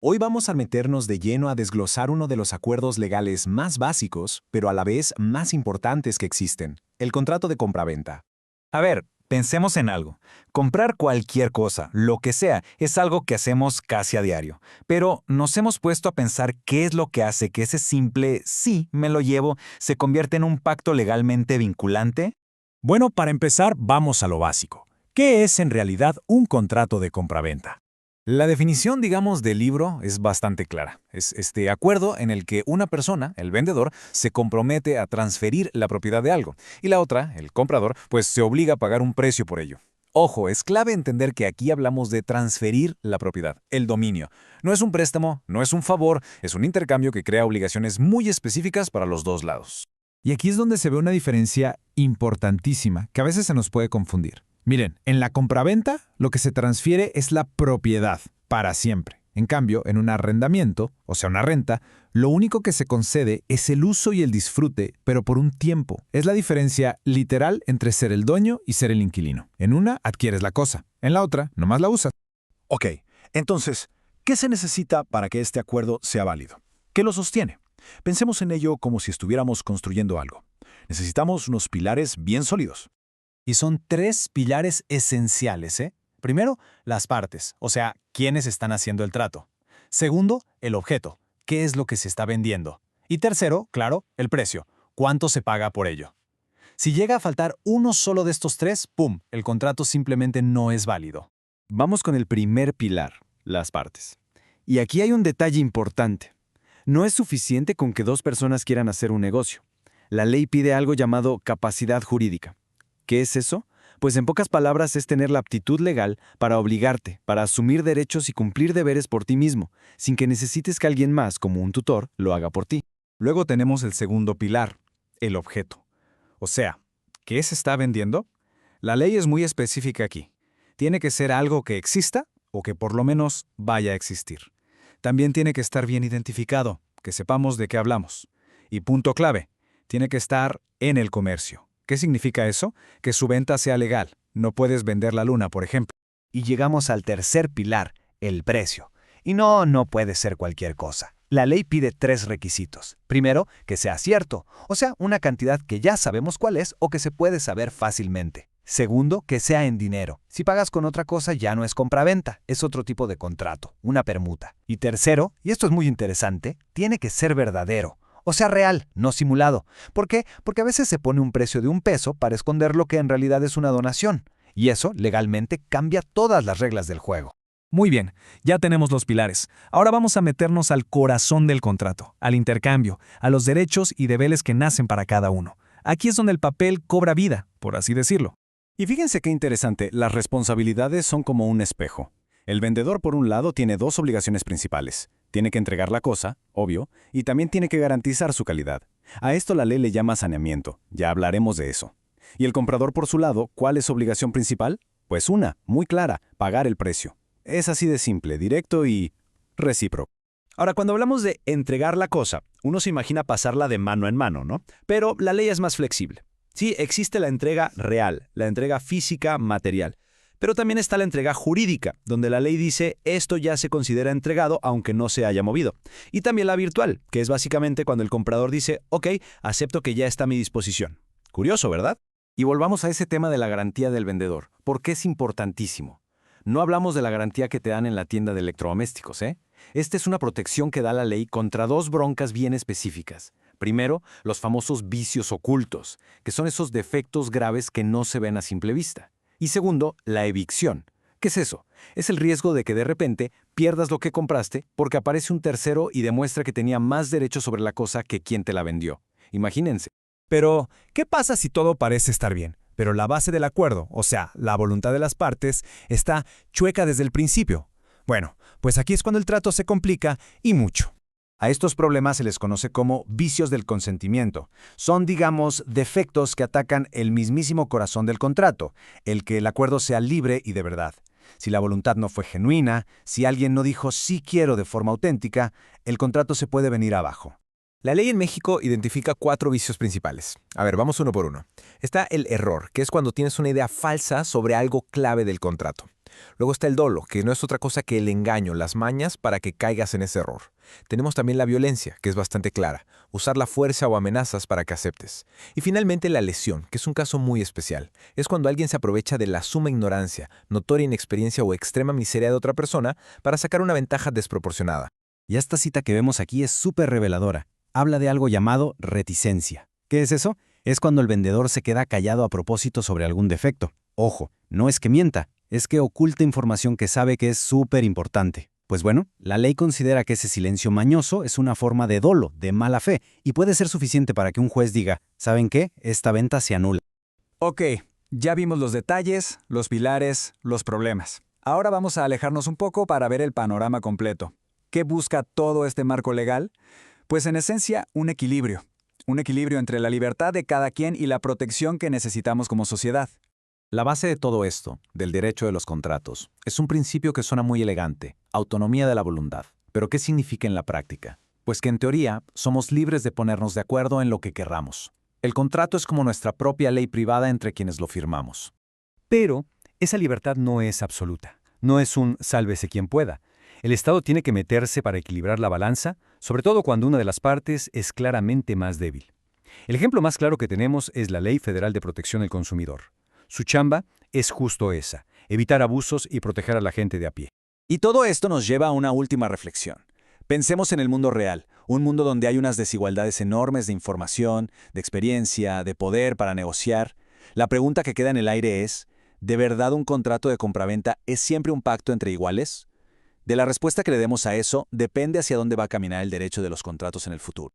Hoy vamos a meternos de lleno a desglosar uno de los acuerdos legales más básicos, pero a la vez más importantes que existen, el contrato de compraventa. A ver, pensemos en algo. Comprar cualquier cosa, lo que sea, es algo que hacemos casi a diario. Pero ¿nos hemos puesto a pensar qué es lo que hace que ese simple sí, me lo llevo, se convierta en un pacto legalmente vinculante? Bueno, para empezar, vamos a lo básico. ¿Qué es en realidad un contrato de compraventa? La definición, digamos, del libro es bastante clara. Es este acuerdo en el que una persona, el vendedor, se compromete a transferir la propiedad de algo y la otra, el comprador, pues se obliga a pagar un precio por ello. Ojo, es clave entender que aquí hablamos de transferir la propiedad, el dominio. No es un préstamo, no es un favor, es un intercambio que crea obligaciones muy específicas para los dos lados. Y aquí es donde se ve una diferencia importantísima que a veces se nos puede confundir. Miren, en la compraventa lo que se transfiere es la propiedad para siempre. En cambio, en un arrendamiento, o sea, una renta, lo único que se concede es el uso y el disfrute, pero por un tiempo. Es la diferencia literal entre ser el dueño y ser el inquilino. En una adquieres la cosa, en la otra nomás la usas. Ok, entonces, ¿qué se necesita para que este acuerdo sea válido? ¿Qué lo sostiene? Pensemos en ello como si estuviéramos construyendo algo. Necesitamos unos pilares bien sólidos. Y son tres pilares esenciales, ¿eh? Primero, las partes, o sea, quiénes están haciendo el trato. Segundo, el objeto, qué es lo que se está vendiendo. Y tercero, claro, el precio, cuánto se paga por ello. Si llega a faltar uno solo de estos tres, ¡pum!, el contrato simplemente no es válido. Vamos con el primer pilar, las partes. Y aquí hay un detalle importante. No es suficiente con que dos personas quieran hacer un negocio. La ley pide algo llamado capacidad jurídica. ¿Qué es eso? Pues en pocas palabras es tener la aptitud legal para obligarte, para asumir derechos y cumplir deberes por ti mismo, sin que necesites que alguien más, como un tutor, lo haga por ti. Luego tenemos el segundo pilar, el objeto. O sea, ¿qué se está vendiendo? La ley es muy específica aquí. Tiene que ser algo que exista o que por lo menos vaya a existir. También tiene que estar bien identificado, que sepamos de qué hablamos. Y punto clave, tiene que estar en el comercio. ¿Qué significa eso? Que su venta sea legal. No puedes vender la luna, por ejemplo. Y llegamos al tercer pilar, el precio. Y no puede ser cualquier cosa. La ley pide tres requisitos. Primero, que sea cierto, o sea, una cantidad que ya sabemos cuál es o que se puede saber fácilmente. Segundo, que sea en dinero. Si pagas con otra cosa ya no es compraventa, es otro tipo de contrato, una permuta. Y tercero, y esto es muy interesante, tiene que ser verdadero. O sea, real, no simulado. ¿Por qué? Porque a veces se pone un precio de $1 para esconder lo que en realidad es una donación. Y eso, legalmente, cambia todas las reglas del juego. Muy bien, ya tenemos los pilares. Ahora vamos a meternos al corazón del contrato, al intercambio, a los derechos y deberes que nacen para cada uno. Aquí es donde el papel cobra vida, por así decirlo. Y fíjense qué interesante, las responsabilidades son como un espejo. El vendedor, por un lado, tiene dos obligaciones principales. Tiene que entregar la cosa, obvio, y también tiene que garantizar su calidad. A esto la ley le llama saneamiento, ya hablaremos de eso. Y el comprador, por su lado, ¿cuál es su obligación principal? Pues una, muy clara, pagar el precio. Es así de simple, directo y recíproco. Ahora, cuando hablamos de entregar la cosa, uno se imagina pasarla de mano en mano, ¿no? Pero la ley es más flexible. Sí, existe la entrega real, la entrega física, material. Pero también está la entrega jurídica, donde la ley dice esto ya se considera entregado aunque no se haya movido. Y también la virtual, que es básicamente cuando el comprador dice, ok, acepto que ya está a mi disposición. Curioso, ¿verdad? Y volvamos a ese tema de la garantía del vendedor, porque es importantísimo. No hablamos de la garantía que te dan en la tienda de electrodomésticos, ¿eh? Esta es una protección que da la ley contra dos broncas bien específicas. Primero, los famosos vicios ocultos, que son esos defectos graves que no se ven a simple vista. Y segundo, la evicción. ¿Qué es eso? Es el riesgo de que de repente pierdas lo que compraste porque aparece un tercero y demuestra que tenía más derecho sobre la cosa que quien te la vendió. Imagínense. Pero, ¿qué pasa si todo parece estar bien? Pero la base del acuerdo, o sea, la voluntad de las partes, está chueca desde el principio. Bueno, pues aquí es cuando el trato se complica y mucho. A estos problemas se les conoce como vicios del consentimiento. Son, digamos, defectos que atacan el mismísimo corazón del contrato, el que el acuerdo sea libre y de verdad. Si la voluntad no fue genuina, si alguien no dijo sí quiero de forma auténtica, el contrato se puede venir abajo. La ley en México identifica 4 vicios principales. A ver, vamos uno por uno. Está el error, que es cuando tienes una idea falsa sobre algo clave del contrato. Luego está el dolo, que no es otra cosa que el engaño, las mañas para que caigas en ese error. Tenemos también la violencia, que es bastante clara, usar la fuerza o amenazas para que aceptes. Y finalmente la lesión, que es un caso muy especial. Es cuando alguien se aprovecha de la suma ignorancia, notoria inexperiencia o extrema miseria de otra persona para sacar una ventaja desproporcionada. Y esta cita que vemos aquí es súper reveladora. Habla de algo llamado reticencia. ¿Qué es eso? Es cuando el vendedor se queda callado a propósito sobre algún defecto. Ojo, no es que mienta, es que oculta información que sabe que es súper importante. Pues bueno, la ley considera que ese silencio mañoso es una forma de dolo, de mala fe, y puede ser suficiente para que un juez diga, ¿saben qué? Esta venta se anula. Ok, ya vimos los detalles, los pilares, los problemas. Ahora vamos a alejarnos un poco para ver el panorama completo. ¿Qué busca todo este marco legal? Pues en esencia, un equilibrio. Un equilibrio entre la libertad de cada quien y la protección que necesitamos como sociedad. La base de todo esto, del derecho de los contratos, es un principio que suena muy elegante, autonomía de la voluntad. ¿Pero qué significa en la práctica? Pues que en teoría somos libres de ponernos de acuerdo en lo que querramos. El contrato es como nuestra propia ley privada entre quienes lo firmamos. Pero esa libertad no es absoluta. No es un sálvese quien pueda. El Estado tiene que meterse para equilibrar la balanza, sobre todo cuando una de las partes es claramente más débil. El ejemplo más claro que tenemos es la Ley Federal de Protección del Consumidor. Su chamba es justo esa, evitar abusos y proteger a la gente de a pie. Y todo esto nos lleva a una última reflexión. Pensemos en el mundo real, un mundo donde hay unas desigualdades enormes de información, de experiencia, de poder para negociar. La pregunta que queda en el aire es, ¿de verdad un contrato de compraventa es siempre un pacto entre iguales? De la respuesta que le demos a eso depende hacia dónde va a caminar el derecho de los contratos en el futuro.